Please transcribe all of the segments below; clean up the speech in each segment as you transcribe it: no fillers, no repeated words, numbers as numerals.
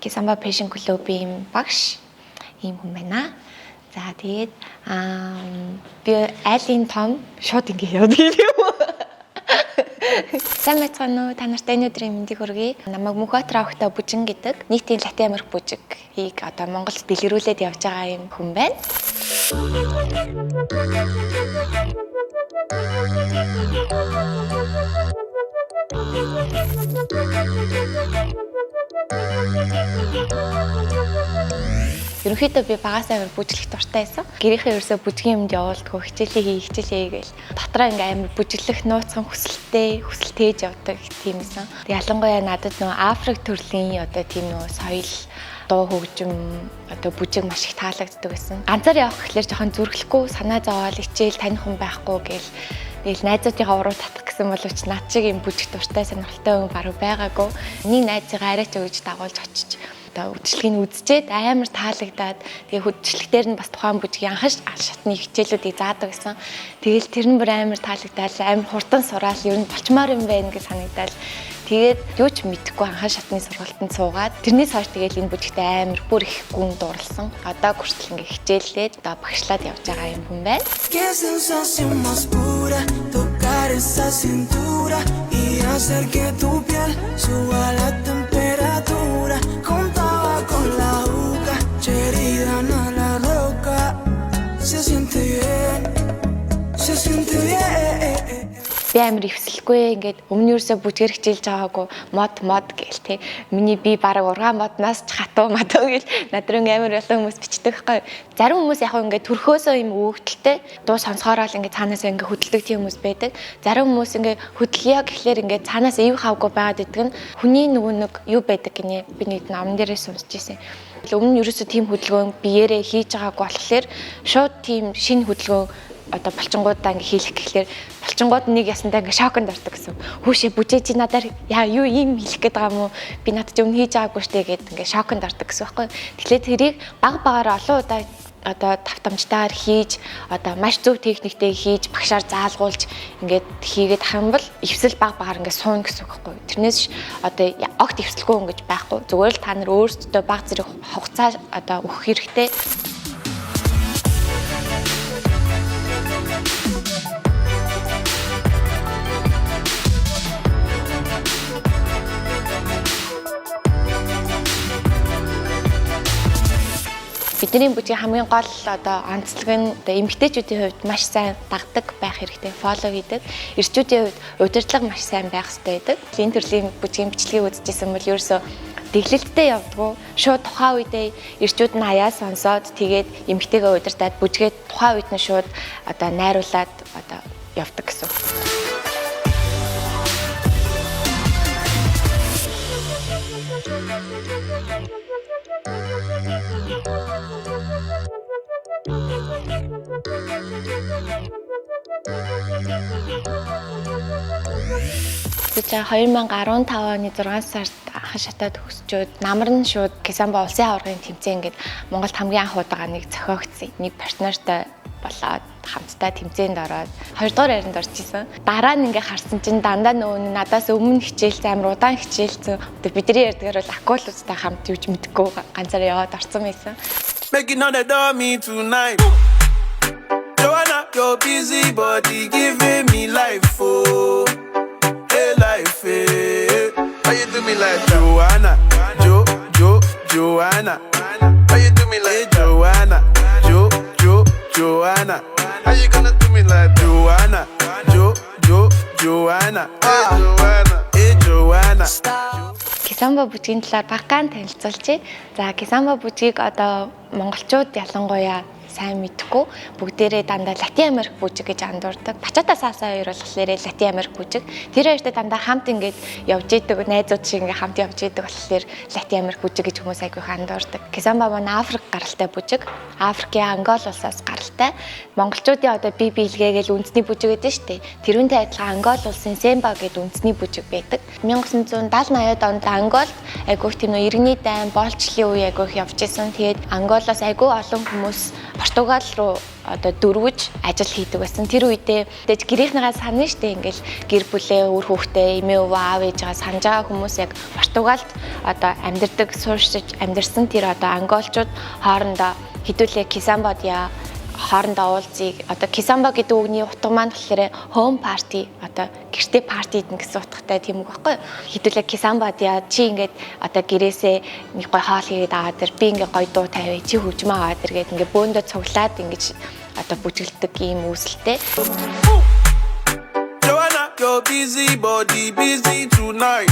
Кисамба Passion Club-ийн багш ийм хүн байна. За тэгээд би айлын том шууд ингэ явдаг юм уу? Сайн байцгаана уу? Та нартай энэ өдрийн мэндийг хүргэе. Намайг Мөнхбаатар авахта бүжин гэдэг нийтийн Латин Америк бүжигийг одоо Монголд дэлгэрүүлээд явж байгаа юм хүн байна. Ерөнхийдөө би багасаа амар бүжиглэх дуртай байсан. Гэрийнхээ ерөөсөө бүжгийн юмд явуулдаг, хичээлээ гээл дотроо ингээ амар бүжиглэх нууцхан хүсэлтэй тээж явдаг тийм юмсан. Ялангуяа надад нөө Африк төрлийн одоо тийм нөө соёл дуу хөгжим одоо бүжиг маш их таалагддаг байсан. Ганцаар явах гэхэлэр жоохон зүрхлэхгүй, санаа зовоол ичээл таних хүн байхгүй гээл тэгэл найзуудынхаа уруу татах гэсэн боловч над шиг юм бүжиг дуртай сонирхолтой хүн баруун байгаагүй. Нэг найзыгаа арайч өгж дагуулж очиж одоо үдшилгийг үзчихэд амар таалагдаад тэгээ хөдөлгөөлтээр нь бас тухайн бүжгийн анхан шатны хичээлүүдийг заадаг гэсэн. Тэгэл тэр нь бүр амар таалагдаад амар хурдан сураал ер нь болчмоор юм байна гэж санагдаад тэгээд юу ч мэдэхгүй анхан шатны сургалтанд суугаад тэрнээс хойш тэгэл энэ бүжигтээ амар бүр их гүн дурлсан. Одоо хүртэл ингээ хичээллээд одоо багшлаад явж байгаа юм хүн байна. Би амар өвсөлгүй ингээд өмнө юусаа бүжгэр хичээлж байгаагүй мод гээл те. Миний би бараг ургаан моднаас ч хатуу гэл надрын амар олон хүмүүс бичдэг байхгүй. Зарим хүмүүс яг ингээд төрхөөсөө юм өөгдөлтэй дуу сонсохоороо ингээд цаанаас ингээд хөдөлдөг тийм хүмүүс байдаг. Зарим хүмүүс ингээд хөдөлгөё гэхлээр ингээд цаанаас ив хавгүй байгаад идэг нь хүний нөгөө нэг юу байдаг гинэ би нэг намн дээрээ сонсч ирсэн. Өмнө ерөөсөө тийм хөдөлгөөн биеэрээ хийж байгаагүй болохоор шууд тийм шинэ хөдөлгөөн одоо булчингуудаа ингээ хийх гэхлээр булчингууд нэг ясандаа ингээ шоконд ордог гэсэн. Хүүшээ бүжээж надаар яа юу юм хийх гээд байгаа юм уу? Би надад өмнө хийж байгаагүй штэ гэд ингээ шоконд ордог гэсэн байхгүй. Тэгэхээр тэрийг баг багаар олон удаа одоо тавтамжтайгаар хийж одоо маш зөв техниктэй хийж багшаар заалгуулж ингээд хийгээд ах юм бол эвсэл баг багаар ингээд суун гэсэн үг байхгүй. Тэрнээс одоо огт эвсэлгүй ингэж байхгүй. Зүгээр л та нар өөрсдөө баг зэрэг хугацаа одоо өгөх хэрэгтэй. Бидний бүжгийн хамгийн гол одоо онцлог нь одоо эмэгтэйчүүдийн хувьд маш сайн дагдаг байх хэрэгтэй, фоллоу хийдэг. Эрчүүдийн хувьд удирдлага маш сайн байх хэрэгтэй байдаг. Энэ төрлийн бүжгийн бичлэгийг үзчихсэн бол ерөөсөө дэглэлттэй явдггүй. Шууд тухайн үедээ эрчүүд нь аяа сонсоод тэгээд эмэгтэйгээ удирдаад бүжгээд тухайн үед нь шууд одоо найруулад одоо явдаг гэсэн. За 2015 оны 6 сард анхан шатаа төгсчөөд намар нь шууд Кисамба улсын аваргын тэмцээн ингээд Монголд хамгийн анх удаага нэг зохиогдсон. Нэг партнертай болоод хамтдаа тэмцээнд ороод 2 дугаар ярианд орж исэн. Дараа нь ингээ харсан чинь дандаа нөгөө надаас өмнө хичээлсэн амар удаан хичээлсэн. Одоо бидний ярьдгаар бол акулуудтай хамт юуж мэдгүй ганцаараа яваад орсон байсан. Making all that on me tonight. Joanna, your busy body giving me life, oh, hey life, hey. How you do me like Joanna, Joanna? How you do me like Joanna, Joanna? How you gonna do me like Joanna, Joanna? Hey Joanna. Кисамба бүжгийн талаар багаан танилцуулъя. За Кисамба бүжгийг одоо монголчууд ялангуяа сайн мэдхгүй бүгдээрээ дандаа Латин Америк бүжиг гэж андуурдаг. Бачата саасаа хоёр болохоор Латин Америк бүжиг. Тэр хоёртой дандаа хамт ингээд явж идэг, найзууд шиг ингээд хамт явж идэг болохоор Латин Америк бүжиг гэж хүмүүс айгүйх андуурдаг. Кисамба маань Африк гаралтай бүжиг. Африкийн Ангол улсаас гаралтай. Монголчуудын одоо бие биелгээгээл үндэсний бүжиг гэдэг нь шүү дээ. Тэрүүнтэй адилхан Ангол улсын Семба гэдэг үндэсний бүжиг байдаг. 1970-80-аад онд Анголд айгүйх тийм нөө иргэний дайн, боолчлын үе айгүйх явж исэн. Тэгээд Анголоос айгүй олон хүмүүс Португал руу одоо дөрвөж ажил хийдэг байсан. Тэр үедээ гэрийнхнийгаа санана штэ ингээл гэр бүлээ, үр хүүхдээ, эмээ өвөө, аав ээжээ санаж байгаа хүмүүс яг Португалд одоо амьдардаг, суурьшиж амьдарсан тэр одоо анголчууд хоорондоо хэдүүлээ кисамбод яа хоорондоо уулзыг одоо кисамбо гэдэг үгний утга маань болохоор home party одоо гэртээ парти идэх гэсэн утгатай тийм үг байхгүй. Хэдүүлээ кисамбод яа чи ингээд одоо гэрээсээ нэг гой хоол хийгээд аваад ир би ингээд гой дуу тавиа чи хөгжмөө аваад иргээд ингээд бөөндөө цуглаад ингээд одоо бүжгэлдэг ийм үүсэлтэй. Joanna, you're busy body busy tonight.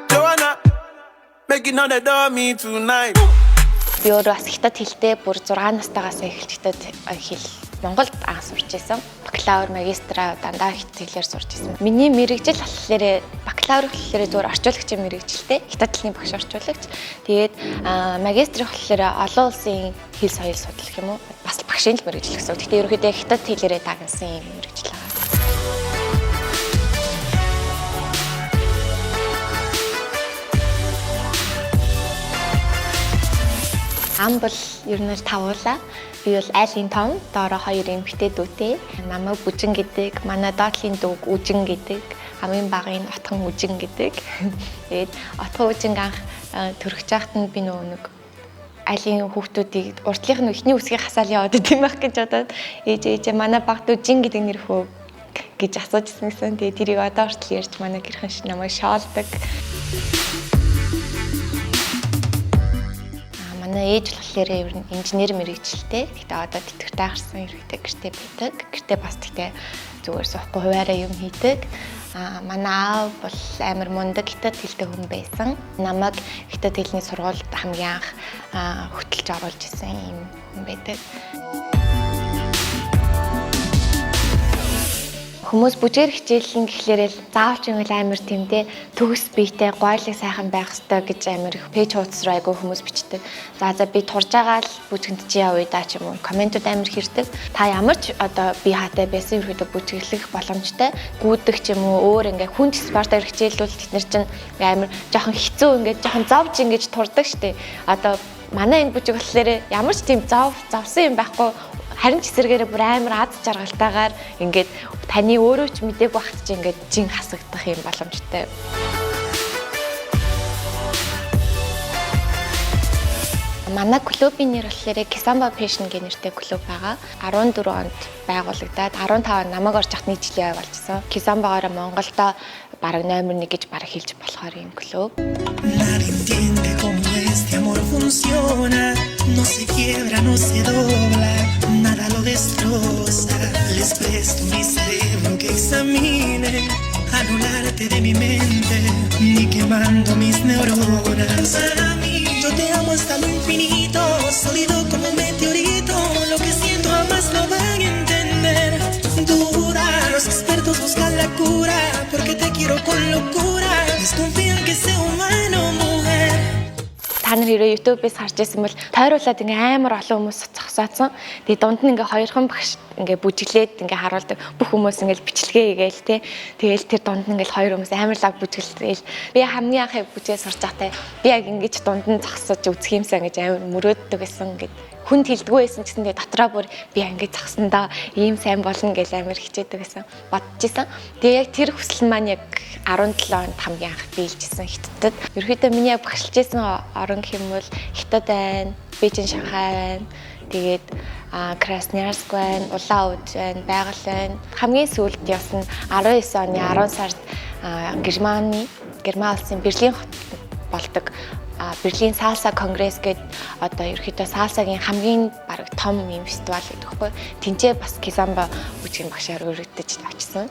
Joanna, making all the dummy tonight. Би өөрөө бас хятад хэлтэй бүр 6 настайгаас эхэлж хятад хэл Монголд анх сурч байсан. Бакалавр, магистра дандаа хятад хэлээр сурч байсан. Миний мэрэгжил болохоор бакалавр болохоор зөвхөн орчуулагчийн мэрэгжилтэй. Хятад хэлний багш орчуулагч. Тэгээд магистр болохоор олон улсын хэл соёл судлах юм уу? Бас багшийн л мэрэгжил гэсэн. Гэхдээ ерөнхийдөө хятад хэлээрээ дагнасан юм мэрэгжил байгаа. Ам бол ер нь тавуулаа. Би бол айлын том, доороо 2 эмэгтэй дүүтэй. Намайг бүжин гэдэг, манай доотлын дүүг үжин гэдэг, хамгийн багын отхон үжин гэдэг. Тэгээд отхон үжин анх төрөгч байхад нь би нэг айлын хүүхдүүдийг урдлынх нь ихний үсгийг хасаал яваад идэм байх гэж бодоод ээж манай багт үжин гэдэг нэр хөө гэж асуужсэн гэсэн. Тэгээд тэрийг одоо хүртэл ярьж манай гэрхэн ш намайг шоолдог. Манай ээж болохоор ер нь инженер мэрэгчлээ. Гэхдээ одоо тэтгэвртэй гарсан ерөөдөө гэртээ байдаг. Гэртээ бас тэгтээ зүгээр суухгүй хуваараа юм хийдэг. Манай аав бол амар мундаг хятад хэлтэй хүн байсан. Намайг хятад хэлний сургуульд хамгийн анх хөтлж оруулж исэн юм хүн байдаг. Хүмүүс бүжгээр хичээлэн гэхлээрэл заавч юм амар тэмдээ төгс биетэй гойлог сайхан байх ёстой гэж амар их пэйж хуудас руу айгүй хүмүүс бичдэг. За би турж байгаа л бүжгэнд чи явъя да ч юм уу комментууд амар хэрдэг. Та ямар ч одоо бие хаатай байсан ерөөдөө бүжиглэх боломжтой гүйдэг ч юм уу өөр ингээ хүнд спортоор хичээллүүл тэд нар чинь амар жоохон хэцүү ингээ жоохон зовж ингэж турдаг штэ. Одоо манай энэ бүжиг болохоор ямар ч тийм зовсон юм байхгүй. Харин ч эсэргээрээ бүр амар аз жаргалтайгаар ингээд таны өөрөө ч мдэггүй багт чи ингээд жин хасагдах юм боломжтой. Манай клубын нэр болохоор Кисамбо Fashion гэх нэртэй клуб байгаа. 14 онд байгуулагдаад 15 намайг орж ахны жилийн ой болжсэн. Кисамбогоор Монголдо бараг номер 1 гэж бараг хэлж болохоор юм клуб. Este amor funciona, no se quiebra, no se dobla, nada lo destroza. Les presto mi cerebro que examine, anularte de mi mente, ni quemando mis neuronas. Para mí, yo te amo hasta lo infinito, sólido como un meteorito, lo que siento jamás lo van a entender. Duda, los expertos buscan la cura, porque te quiero con locura, desconfían que sea humano, mujer. Та нар хэрэг YouTube-ээс харж байсан бол тойруулаад ингээ амар олон хүмүүс зогсоодсон. Тэгээ дунд нь ингээ хоёрхан багш ингээ бүжиглээд ингээ харуулдаг. Бүх хүмүүс ингээ бичлэгээ хийгээл те. Тэгээл тэр дунд нь ингээ хоёр хүмүүс амар лаг бүжиглээл. Би хамгийн анхыг бүжгээ сурч байхдаа би яг ингээ дунд нь зогсож үзэх юмсан гэж амар мөрөөддөг байсан гэдэг. Хүнд хилдэггүй байсан гэсэн тэгээ дотроо бүр би ингээд зогсондоо ийм сайн болно гэж амар хичээдэг байсан. Бодож исэн. Тэгээ яг тэр хүсэл маань яг 17 онд хамгийн анх биелжсэн Хятадд. Ерөнхийдөө миний яг багшилж байсан орон хэмэвэл Хятад байна, Бээжин, Шанхай байна. Тэгээд Красноярск байна, Улаан-Уд байна, Байгаль байна. Хамгийн сүүлд явсан 19 оны 10 сард Герман улсын Берлин хотод болдог Берлин Salsa Congress гэдэг одоо ерөөхдөө сальсагийн хамгийн бараг том юм фестивал гэдэг хэвгүй. Тэнцээ бас Кисамбо бүжгийн багшаар өргөдөж очсон.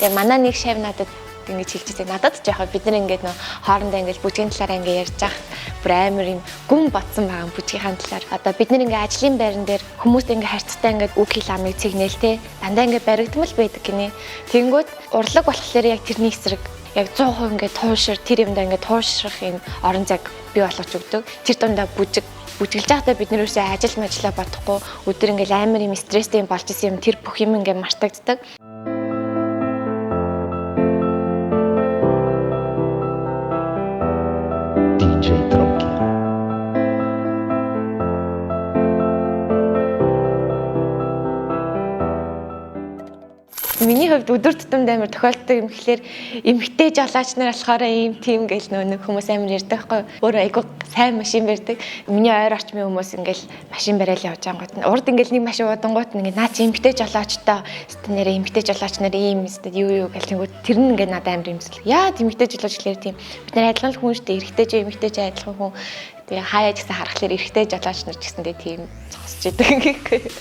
Тэгээ манай нэг шав надад ингэж хэлж байгаа. Надад ч яхаа бид нар ингээд нөө хоорондоо ингээд бүжгийн талаар ингээд ярьж байгаа бүр амар юм гүн ботсон байгаа бүжгийн талаар. Одоо бид нар ингээд ажлын байран дээр хүмүүст ингээд харьцтай ингээд үг хэл амыг цэгнээл те. Дандаа ингээд баригдмал байдаг гинэ. Тэнгүүд урлаг болохоор яг тэрний эсрэг яг 100% ингээд туушир тэр юмдаа ингээд туушрах юм орон зайг бий болгож өгдөг. Тэр дундаа бүжиг Бүжиглж байхдаа бид нэр үсээ ажил мэжлээ бодохгүй өдөр ингээл амар юм стресстэй болж исэн юм тэр бүх юм ингээ мартагддаг. Миний хувьд өдөр тутамд амар тохиолддог юм гэхэлэр эмгтэй жолооч нар болохоор ийм тийм гэл нөө хүмүүс амар ярьдаг байхгүй өөрөө айгүй сайн машин барьдаг. Миний ойр орчмын хүмүүс ингээл машин барайл явж ангууд нь урд ингээл нэг машин удангууд нь ингээ наа чи эмгтэй жолоочтой нэрээ эмгтэй жолооч нар ийм юу гэл тэнгууд тэр нь ингээ надад амар юмсэл. Яа эмгтэй жолооч гэхэлэр тийм бид нар адилхан хүн шүү дээ эрэгтэй ч эмгтэй ч адилхан хүн. Тэгээ хаяа ч гэсэн харахаар эрэгтэй жолооч нар ч гэсэндээ тийм зогсож идэг гэх.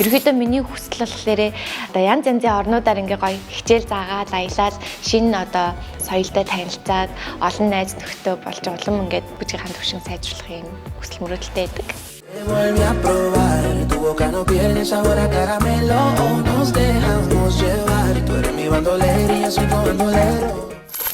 Ерөнхийдөө миний хүсэл болохоор одоо янз янзын орнуудаар ингээ гоё хичээл заагаад аялал шинэ одоо соёлтой танилцаад олон найз нөхдөд болж улам ингээд бүжгийн төвшин сайжруулах юм хүсэл мөрөөдөлтэй байдаг.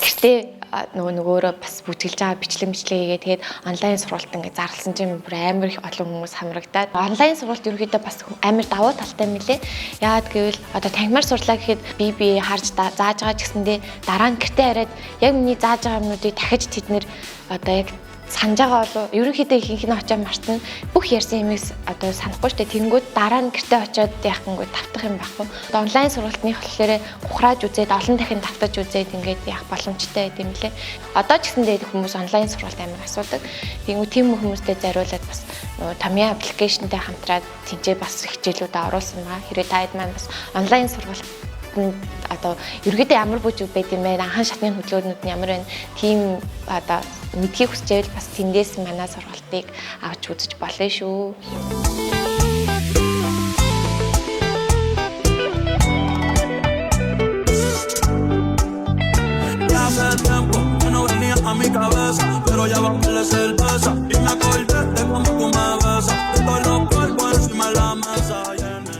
Гэхдээ нөгөөрөө бас бүжиглж байгаа бичлэг хийгээд тэгээд онлайн сургалт ингээд зарласан чинь бүр амар их олон хүмүүс хамрагдаад онлайн сургалт ерөөхдөө бас амар давуу талтай мөлий. Яагаад гэвэл одоо тангимаар сурлаа гэхэд би харж зааж байгаа ч гэсэндээ дараа нь гэртээ хараад яг миний зааж байгаа юмнуудыг дахиж тэд нэр одоо яг санаж байгаа болов ерөнхийдөө ихэнх нь очоо мартна бүх ярьсан юмыг одоо санахгүй штэ тэнгүүд дараа нь гэртээ очиод яахгүйд тавтах юм байхгүй. Одоо онлайн сургалтны болохоор ухрааж үзээд олон дахин тавтаж үзээд ингээд яах боломжтой байт юм лээ. Одоо ч гэсэндээ хүмүүс онлайн сургалт амар асуудаг. Тэнгүүд тийм хүмүүстэй зориулаад бас Томьёо аппликейшнтэй хамтраад тэнцээ бас хичээлүүд оруулсан маа. Хэрвээ таад маань бас онлайн сургалт одоо ерөөдөө ямар бүжиг байд юм бэ? Анхан шатны хөдөлгөөнүүд нь ямар байна? Тийм одоо мэдхийг хүсчээл бас тэндээс манай сургалтыг авч үзэж болно шүү.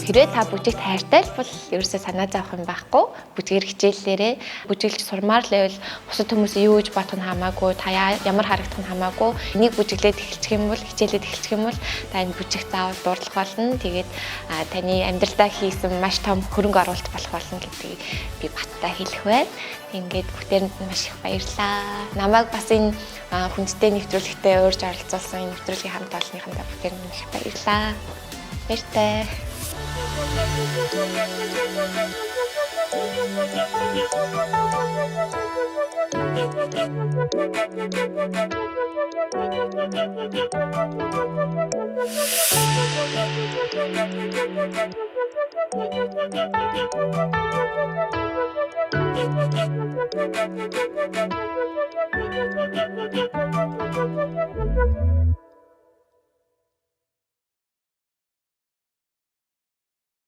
Хэрвээ та бүжигт хайртай л бол ерөөсөө санаа зовох юм байхгүй. Бүжгээр хичээллээрээ бүжиглж сурмаар л байвал бусад хүмүүсийн юу гэж бодох нь хамаагүй, та ямар харагдах нь хамаагүй. Энийг бүжиглээд эхэлчих юм бол, хичээлээд эхэлчих юм бол та энэ бүжигт заавал дуурлах болно. Тэгээд таны амьдралдаа хийсэн маш том хөрөнгө оруулалт болох болно гэдгийг би баттай хэлэх байна. Ингээд бүгдээрэнд маш их баярлалаа. Намайг бас энэ хүндэтгэл нэвтрүүлэгтээ уурж оролцуулсан энэ нэвтрүүлгийн хамт олонныхандаа бүгдээрэнд маш их баярлалаа. Баяртай. Thank you.